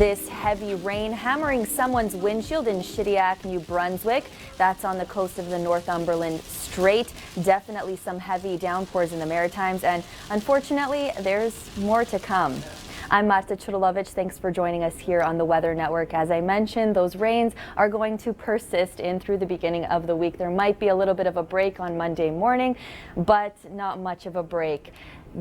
this heavy rain hammering someone's windshield in Shediac, New Brunswick. That's on the coast of the Northumberland Strait. Definitely some heavy downpours in the Maritimes, and unfortunately, there's more to come. I'm Marta Czurylowicz. Thanks for joining us here on the Weather Network. As I mentioned, those rains are going to persist in through the beginning of the week. There might be a little bit of a break on Monday morning, but not much of a break.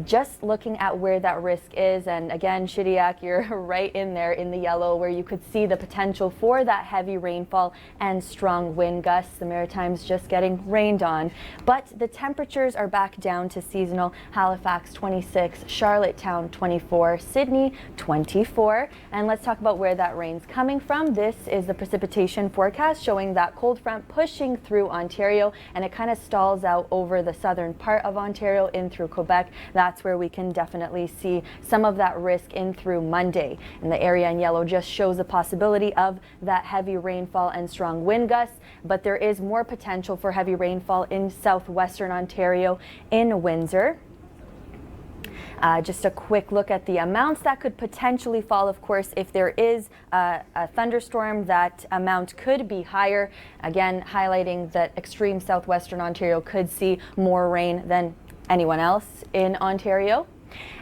Just looking at where that risk is, and again, Shediac, you're right in there in the yellow where you could see the potential for that heavy rainfall and strong wind gusts. The Maritimes just getting rained on, but the temperatures are back down to seasonal. Halifax 26, Charlottetown 24, Sydney 24. And let's talk about where that rain's coming from. This is the precipitation forecast showing that cold front pushing through Ontario, and it kind of stalls out over the southern part of Ontario in through Quebec. That's where we can definitely see some of that risk in through Monday. And the area in yellow just shows the possibility of that heavy rainfall and strong wind gusts, but there is more potential for heavy rainfall in southwestern Ontario in Windsor. Just a quick look at the amounts that could potentially fall. Of course, if there is a thunderstorm, that amount could be higher. Again, highlighting that extreme southwestern Ontario could see more rain than anyone else in Ontario.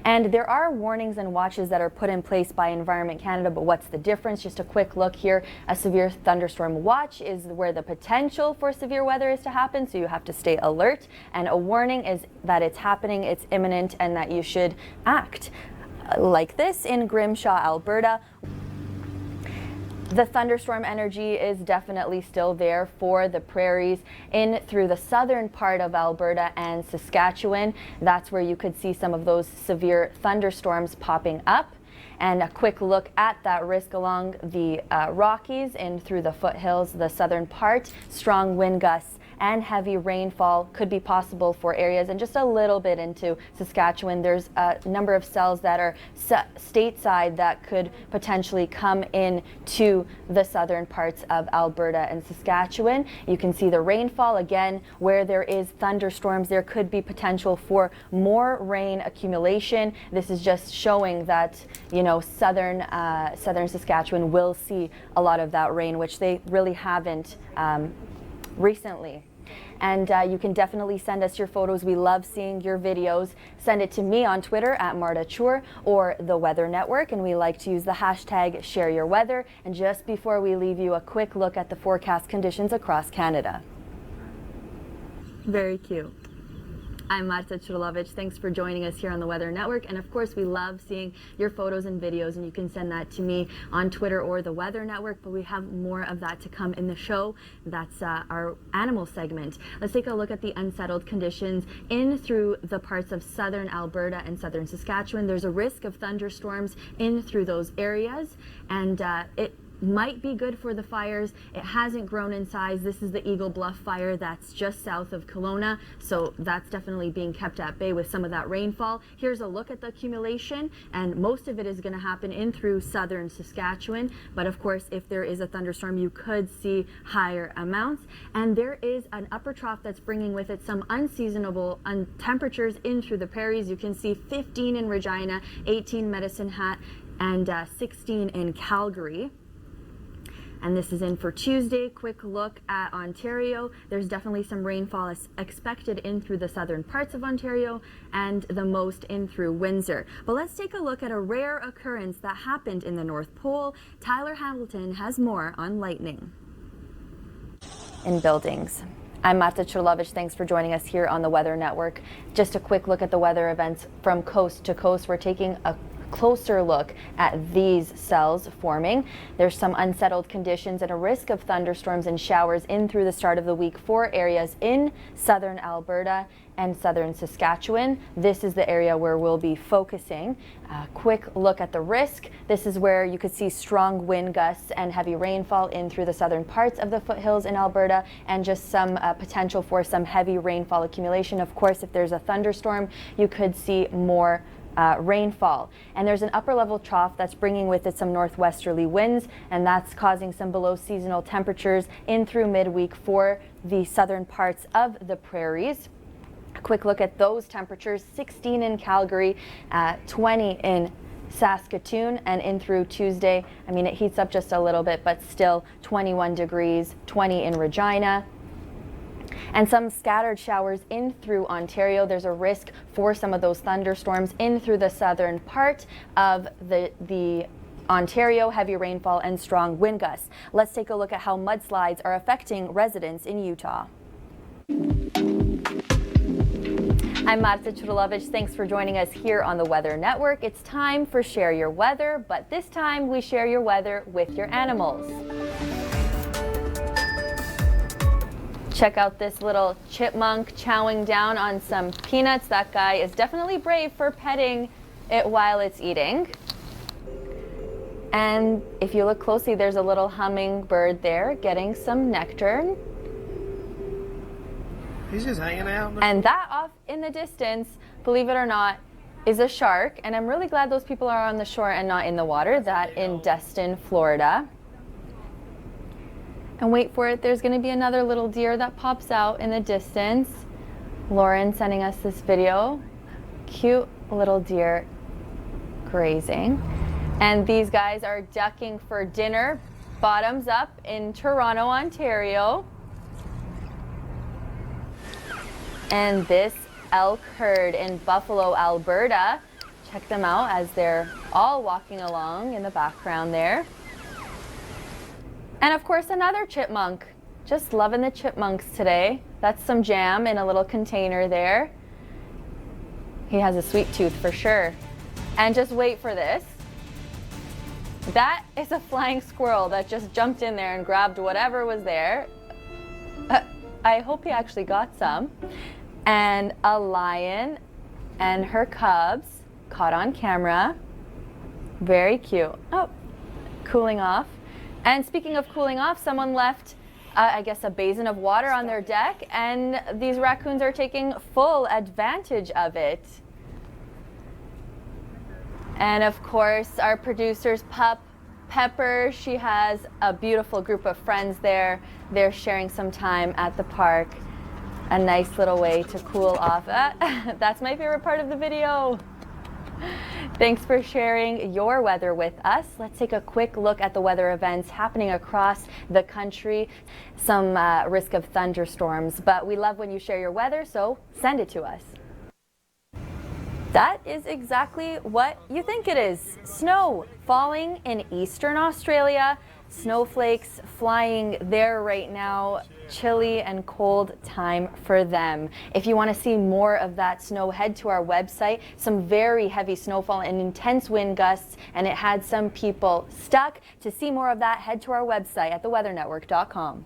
And there are warnings and watches that are put in place by Environment Canada, but what's the difference? Just a quick look here. A severe thunderstorm watch is where the potential for severe weather is to happen, so you have to stay alert. And a warning is that it's happening, it's imminent, and that you should act. Like this in Grimshaw, Alberta. The thunderstorm energy is definitely still there for the prairies in through the southern part of Alberta and Saskatchewan. That's where you could see some of those severe thunderstorms popping up. And a quick look at that risk along the Rockies and through the foothills, the southern part. Strong wind gusts and heavy rainfall could be possible for areas, and just a little bit into Saskatchewan. There's a number of cells that are stateside that could potentially come in to the southern parts of Alberta and Saskatchewan. You can see the rainfall again. Where there is thunderstorms, there could be potential for more rain accumulation. This is just showing that, you know, southern Saskatchewan will see a lot of that rain, which they really haven't recently. And you can definitely send us your photos. We love seeing your videos. Send it to me on Twitter at Marta Czur or the Weather Network, and we like to use the hashtag #ShareYourWeather. And just before we leave you, a quick look at the forecast conditions across Canada. Very cute. I'm Marta Czurylowicz. Thanks for joining us here on the Weather Network. And of course, we love seeing your photos and videos, and you can send that to me on Twitter or the Weather Network, but we have more of that to come in the show. That's our animal segment. Let's take a look at the unsettled conditions in through the parts of southern Alberta and southern Saskatchewan. There's a risk of thunderstorms in through those areas, and it might be good for the fires. It hasn't grown in size. This is the Eagle Bluff fire that's just south of Kelowna, so that's definitely being kept at bay with some of that rainfall. Here's a look at the accumulation, and most of it is going to happen in through southern Saskatchewan, but of course, if there is a thunderstorm, you could see higher amounts. And there is an upper trough that's bringing with it some unseasonable temperatures in through the prairies. You can see 15 in Regina, 18 Medicine Hat, and 16 in Calgary. And this is in for Tuesday. Quick look at Ontario. There's definitely some rainfall expected in through the southern parts of Ontario, and the most in through Windsor. But let's take a look at a rare occurrence that happened in the North Pole. Tyler Hamilton has more on lightning in buildings. I'm Marta Czurylowicz. Thanks for joining us here on the Weather Network. Just a quick look at the weather events from coast to coast. We're taking a closer look at these cells forming. There's some unsettled conditions and a risk of thunderstorms and showers in through the start of the week for areas in southern Alberta and southern Saskatchewan. This is the area where we'll be focusing. A quick look at the risk. This is where you could see strong wind gusts and heavy rainfall in through the southern parts of the foothills in Alberta, and just some potential for some heavy rainfall accumulation. Of course, if there's a thunderstorm, you could see more rainfall. And there's an upper level trough that's bringing with it some northwesterly winds, and that's causing some below seasonal temperatures in through midweek for the southern parts of the prairies. A quick look at those temperatures: 16 in Calgary, 20 in Saskatoon, and in through Tuesday, I mean, it heats up just a little bit, but still 21 degrees, 20 in Regina. And some scattered showers in through Ontario. There's a risk for some of those thunderstorms in through the southern part of the Ontario, heavy rainfall and strong wind gusts. Let's take a look at how mudslides are affecting residents in Utah. I'm Marta Czurylowicz. Thanks for joining us here on the Weather Network. It's time for Share Your Weather, but this time we share your weather with your animals. Check out this little chipmunk chowing down on some peanuts. That guy is definitely brave for petting it while it's eating. And if you look closely, there's a little hummingbird there getting some nectar. He's just hanging out. And that off in the distance, believe it or not, is a shark. And I'm really glad those people are on the shore and not in the water. That in Destin, Florida. And wait for it, there's going to be another little deer that pops out in the distance. Lauren sending us this video. Cute little deer grazing. And these guys are ducking for dinner, bottoms up in Toronto, Ontario. And this elk herd in Buffalo, Alberta. Check them out as they're all walking along in the background there. And of course, another chipmunk. Just loving the chipmunks today. That's some jam in a little container there. He has a sweet tooth for sure. And just wait for this. That is a flying squirrel that just jumped in there and grabbed whatever was there. I hope he actually got some. And a lion and her cubs caught on camera. Very cute. Oh, cooling off. And speaking of cooling off, someone left, I guess, a basin of water on their deck, and these raccoons are taking full advantage of it. And of course, our producer's pup, Pepper, she has a beautiful group of friends there. They're sharing some time at the park. A nice little way to cool off. That's my favorite part of the video. Thanks for sharing your weather with us. Let's take a quick look at the weather events happening across the country. Some risk of thunderstorms, but we love when you share your weather, so send it to us. That is exactly what you think it is. Snow falling in eastern Australia. Snowflakes flying there right now. Chilly and cold time for them. If you want to see more of that snow, head to our website. Some very heavy snowfall and intense wind gusts, and it had some people stuck. To see more of that, head to our website at theweathernetwork.com.